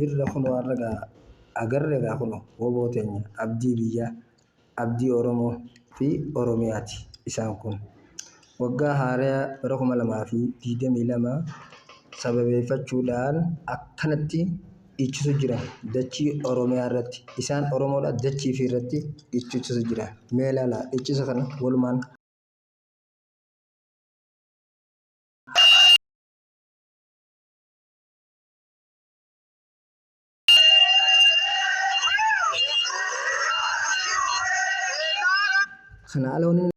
Hirra kunoo har'a agarre kunoo woboo teenya abdii biyyaa, abdii Oromoo fi Oromiyaati isaan kun. Waggaa haaraa bara 2022 sababeeffachuudhaan akkanatti dhiichisu jiran dachii Oromiyaa irratti. Isaan Oromoodha dachii fi irratti dhiichisu jiran. Mee ilaalaa dhiichisa kana walumaan. Kana alooniin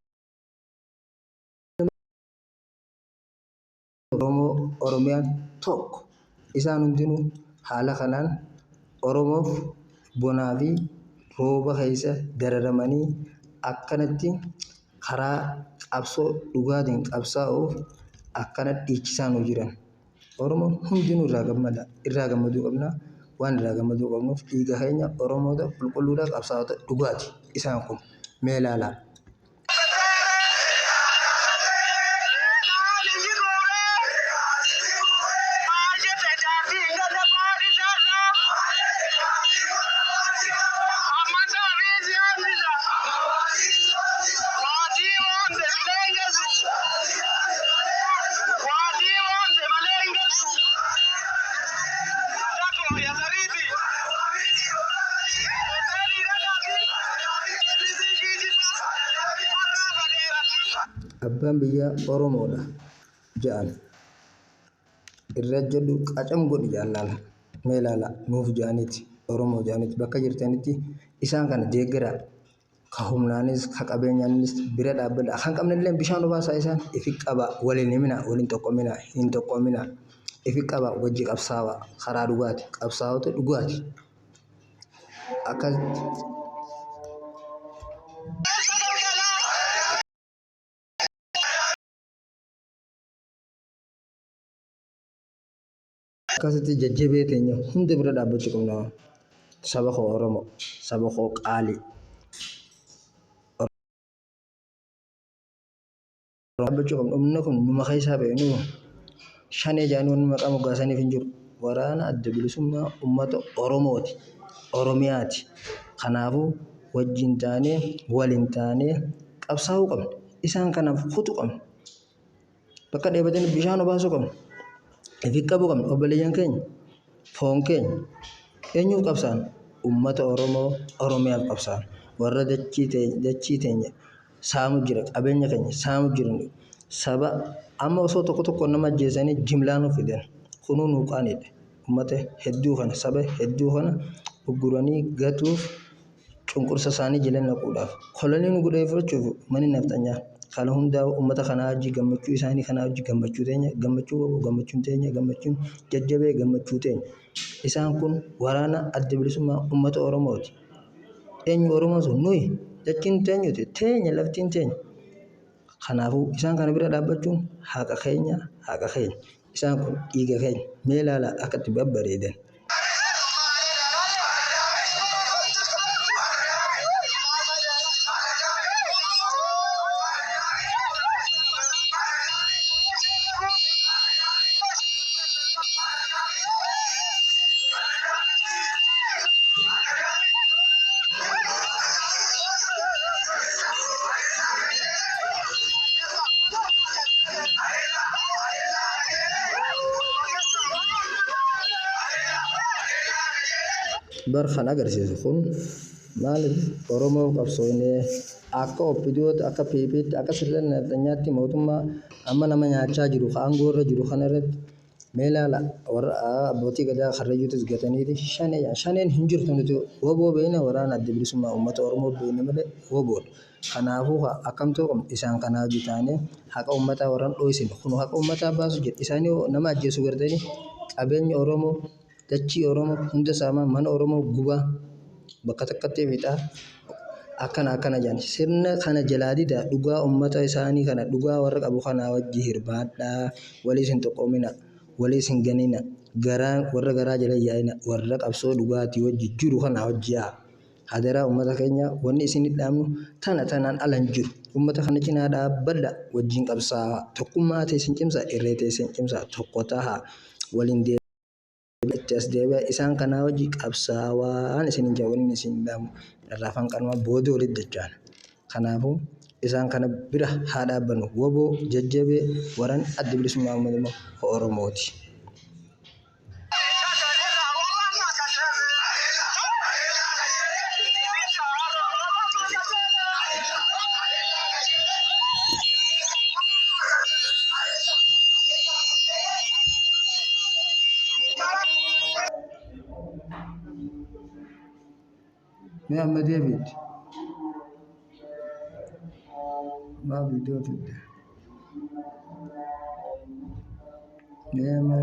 Oromiyaan tokko isaan hundinuu haala kanaan Oromoof bonaa fi rooba keessa dararamanii akkanatti karaa qabsoo dhugaatiin qabsaa'uuf akkana dhiichisaa nu jiran. Oromoon hundinuu irraa gammaduu qabna. Waan irraa gammaduu qabnuuf dhiiga keenya Oromoota qulqulluudhaaf qabsaa'ota dhugaati isaan kun. Mee ilaalaa. Abbaan biyyaa Oromoodha jedhan irra jedhu qacam godhi jaalala. Mee ilaala nuuf jedhaniiti Oromoo jedhaniiti bakka jirtanitti isaan kana deeggaraa ka humnaanis ka qabeenyaanis bira dhaabbadha. Kan qabnellee bishaan obaasaa isaan ifi qaba waliin himina waliin tokkoomina hin tokkoomina ifi qaba wajji qabsaawaa karaa dhugaati qabsaa'ota dhugaati akkasitti. Akkasitti jajjabee teenya hunda bira dhaabbachuu qabna. Saba koo Oromoo, saba koo qaalii. Dhaabbachuu qabna. Humna kun numa keessaa ba'e nu shanee jaanii wanni maqaa moggaasaniif hin jiru. Waraana adda bilisummaa uummata Oromooti, Oromiyaati. Kanaafuu wajjin taanee waliin taanee qabsaa'uu qabna. Isaan kanaaf kutuu qabna. Bakka dheebatanii bishaan obaasuu qabna. Ifi qabuu qabna obboleeyyan keenya foon keenya eenyuuf qabsaan uummata Oromoo Oromiyaaf qabsaan warra dachii teenya saamu jira qabeenya keenya saamu jiran saba amma osoo tokko nama ajjeesanii jimlaan of fidan kunuu nuu qaanidha. Uummata hedduu kana saba hedduu kana gurguranii gatuuf cunqursa isaanii jala naquudhaaf kolonii nu godhee fudhachuuf manni nafxanyaa. Kana hundaa uummata kanaa wajji gammachuu isaanii kanaa wajji gammachuu teenya gammachuun teenya gammachuun jajjabee gammachuu teenya. Isaan kun waraana adda bilisummaa uummata Oromooti. Eenyu Oromoo sun nuyi dachiin teenyuti teenya laftiin teenya. Kanaafuu isaan kana bira dhaabbachuun haqa keenya haqa keenya. Isaan kun dhiiga keenya mee ilaalaa akkatti babbareedan. Barkan agarsiisu kun maaliif Oromoo qabsoonee akka oppidiyoota akka piipiitti akka sirna nyaatti mootummaa amma nama nyaachaa jiru aangoo irra jiru kana irratti mee ilaala warra abbootii gadaa karrayyuutis gataniiti shaneen hin jirtu nuti woboo beekna waraana adda bilisummaa uummata Oromoo beekna malee woboodha. Kanaafuu akkamtoo qabna isaan kanaa hojii taanee haqa uummataa warraan dho'isin kun haqa uummataa baasu jedhe isaanii nama ajjeesu gartanii qabeenya Oromoo dachii Oromoo hunda saamaa mana Oromoo gubaa bakka takkatti fixaa akkana jedhan sirna kana jalaa didaa dhugaa uummata isaanii kana dhugaa warra qabu kanaa wajji hirbaadhaa waliis hin tokkoomina waliis hin ganina warra garaa jala yaa'ina warra qabsoo dhugaatii wajji jiru kanaa wajji yaa hadaraa uummata keenya wanni isin dhaamnu tanaan ala hin jiru uummata kana cinaa dhaabbadha wajjin qabsaa tokkummaa teessin cimsaa irree teessin cimsaa tokko tahaa waliin achi as deebi'a. Isaan kanaa hojii qabsaawaan isin hin jawwaniin isin dhaamu irraa afaan qanumaa booda walitti dachaan. Kanaafuu isaan kana bira haa dhaabbannu. Woboo jajjabee waraan adda bilisummaa uummata Oromooti. Mee amma deebiitti. Maal viidiyoo fidde? Mee amma